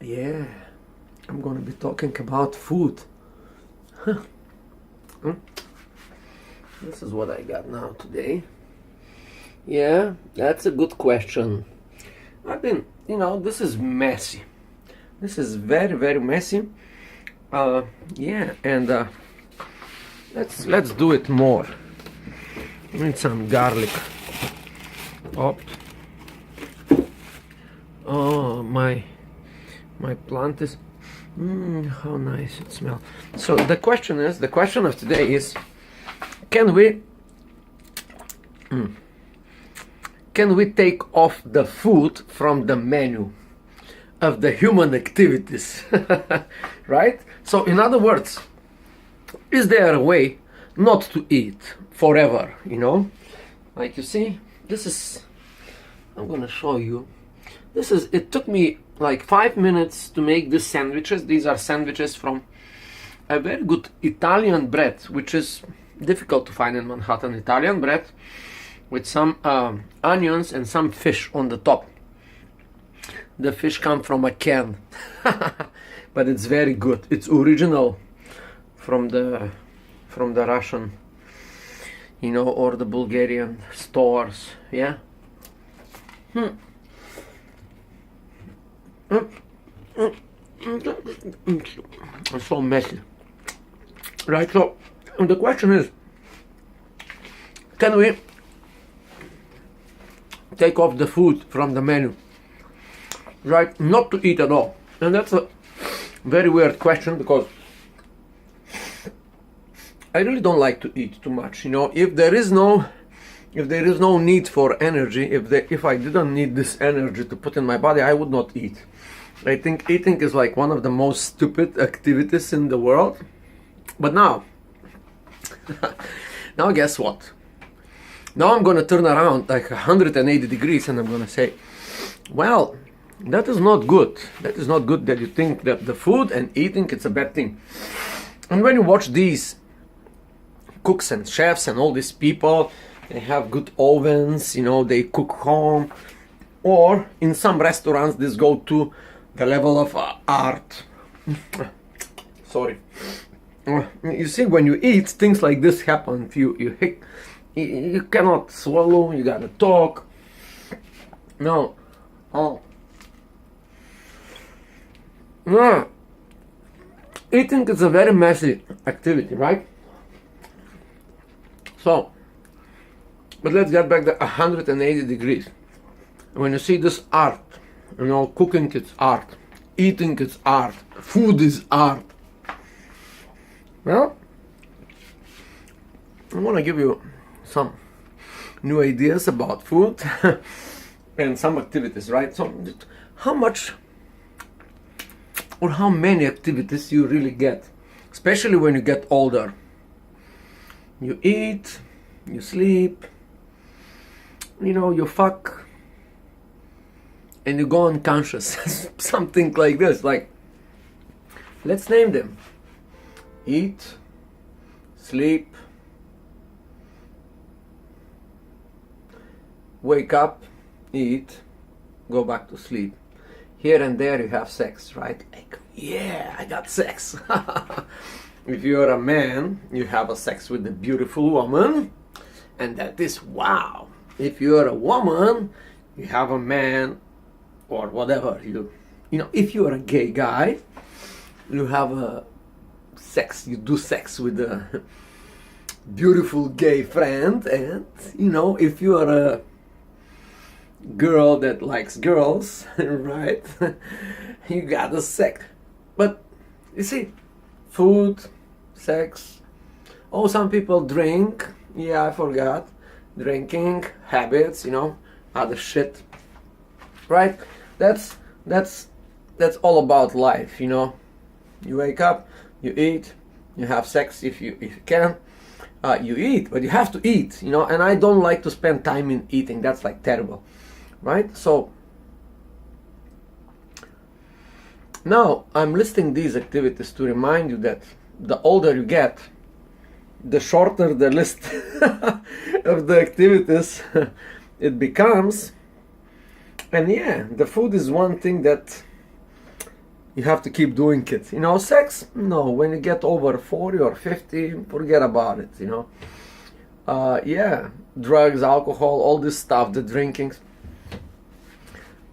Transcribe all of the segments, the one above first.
Yeah, I'm gonna be talking about food. This is what I got now today. Yeah, that's a good question. This is messy. This is very, very messy. Yeah, and let's do it more. Need some garlic. Oh, oh my plant is. How nice it smells. So the question of today is, can we take off the food from the menu of the human activities? Right? So in other words, is there a way not to eat forever? Like you see, I'm gonna show you. It took me like 5 minutes to make these sandwiches. These are sandwiches from a very good Italian bread, which is difficult to find in Manhattan. Italian bread with some onions and some fish on the top. The fish come from a can, but it's very good. It's original from the Russian, or the Bulgarian stores. Yeah. It's so messy, right? So the question is, can we take off the food from the menu, right? Not to eat at all. And that's a very weird question, because I really don't like to eat too much. If there is no need for energy, if I didn't need this energy to put in my body, I would not eat. I think eating is like one of the most stupid activities in the world. But now guess what? Now I'm gonna turn around like 180 degrees and I'm gonna say, well, that is not good. That is not good that you think that the food and eating, it's a bad thing. And when you watch these cooks and chefs and all these people, they have good ovens, they cook home, or in some restaurants this go to the level of art. Sorry. You see, when you eat, things like this happen. You cannot swallow, you gotta talk. No. Oh. No. Eating is a very messy activity, right? So, but let's get back to 180 degrees. When you see this art, cooking is art, eating is art, food is art. Well, I want to give you some new ideas about food and some activities, right? So, how much or how many activities you really get, especially when you get older? You eat, you sleep, you fuck, and you go unconscious. Something like this. Like, let's name them: eat, sleep, wake up, eat, go back to sleep. Here and there you have sex, right? Like, yeah, I got sex. If you're a man, you have a sex with a beautiful woman, and that is wow. If you're a woman, you have a man, or whatever. If you're a gay guy, you have a sex. You do sex with a beautiful gay friend, and if you are a girl that likes girls, right? You got a sex. But you see, food, sex. Oh, some people drink. Yeah, I forgot. Drinking habits, other shit. Right? That's all about life, You wake up, you eat, you have sex if you can. You eat, but you have to eat, and I don't like to spend time in eating. That's like terrible. Right? So now I'm listing these activities to remind you that the older you get, the shorter the list of the activities it becomes. And yeah, the food is one thing that you have to keep doing it. You know, sex, no, when you get over 40 or 50, forget about it, you know. Yeah, drugs, alcohol, all this stuff, the drinking.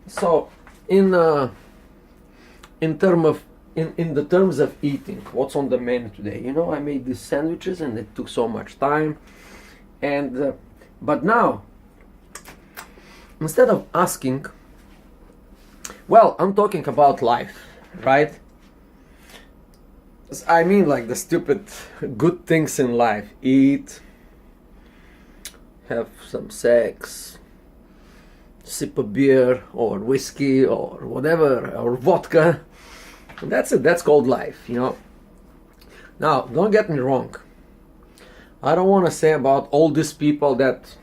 So in the terms of eating, what's on the menu today? You know, I made these sandwiches and it took so much time, and but now, instead of asking, well, I'm talking about life, right? I mean, like the stupid good things in life: eat, have some sex, sip a beer or whiskey or whatever, or vodka. And that's it. That's called life, you know. Now, don't get me wrong. I don't want to say about all these people that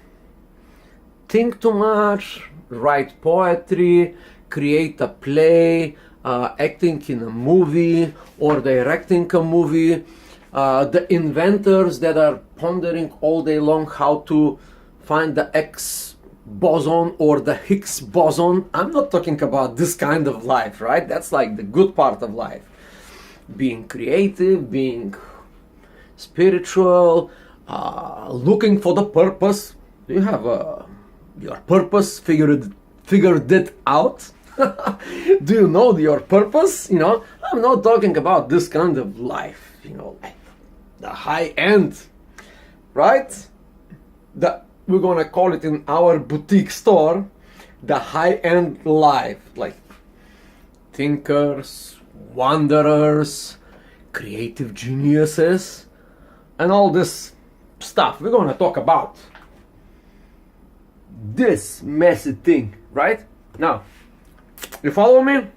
think too much, write poetry, create a play, acting in a movie or directing a movie, the inventors that are pondering all day long how to find the X boson or the Higgs boson. I'm not talking about this kind of life, right? That's like the good part of life. Being creative, being spiritual, looking for the purpose. Do you have your purpose figured it out? Do you know your purpose? You know, I'm not talking about this kind of life, you know, like the high end, right? We're gonna call it in our boutique store the high end life, like thinkers, wanderers, creative geniuses, and all this stuff. We're gonna talk about this messy thing, right? Now, you follow me?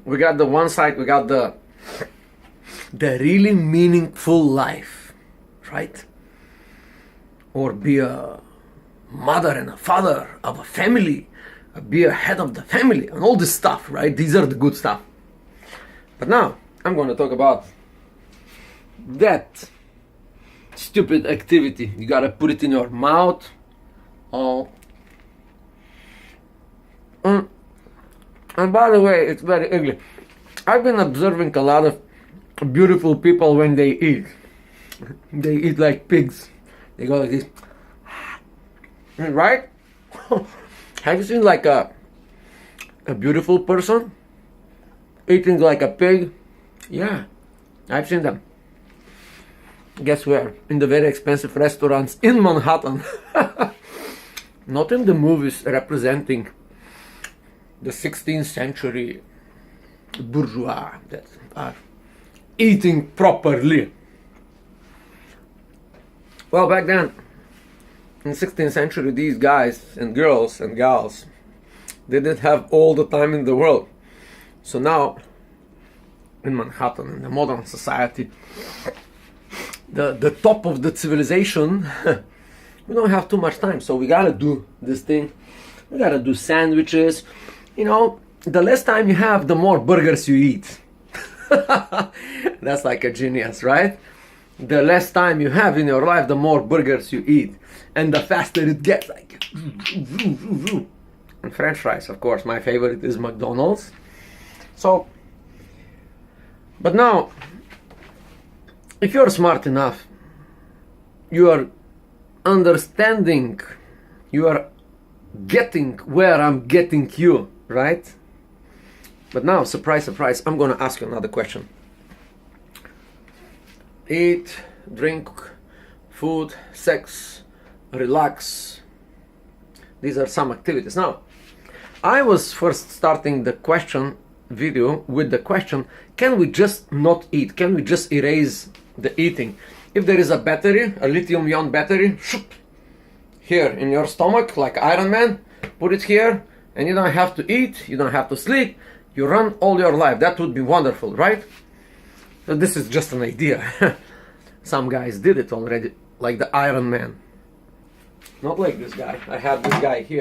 We got the one side, we got the really meaningful life, right? Or be a mother and a father of a family, be a head of the family, and all this stuff, right? These are the good stuff. But now, I'm going to talk about that stupid activity. You gotta put it in your mouth. Oh. And by the way, it's very ugly. I've been observing a lot of beautiful people when they eat. They eat like pigs. They go like this. Right? Have you seen like a beautiful person eating like a pig? Yeah, I've seen them. Guess where? In the very expensive restaurants in Manhattan. Not in the movies representing the 16th century bourgeois that are eating properly. Well, back then, in the 16th century, these guys and girls and gals, they didn't have all the time in the world. So now, in Manhattan, in the modern society, the top of the civilization, we don't have too much time. So we gotta do this thing. We gotta do sandwiches. You know, the less time you have, the more burgers you eat. That's like a genius, right? The less time you have in your life, the more burgers you eat. And the faster it gets, like. And French fries, of course. My favorite is McDonald's. So, but now, if you're smart enough, you are understanding, you are getting where I'm getting you, right? But now, surprise, surprise, I'm gonna ask you another question. Eat, drink, food, sex, relax. These are some activities. Now, I was first starting the question video with the question, can we just not eat? Can we just erase the eating? If there is a battery, a lithium-ion battery, shoop, here in your stomach, like Iron Man, put it here, and you don't have to eat, you don't have to sleep, you run all your life. That would be wonderful, right? So this is just an idea. Some guys did it already, like the Iron Man. Not like this guy. I have this guy here.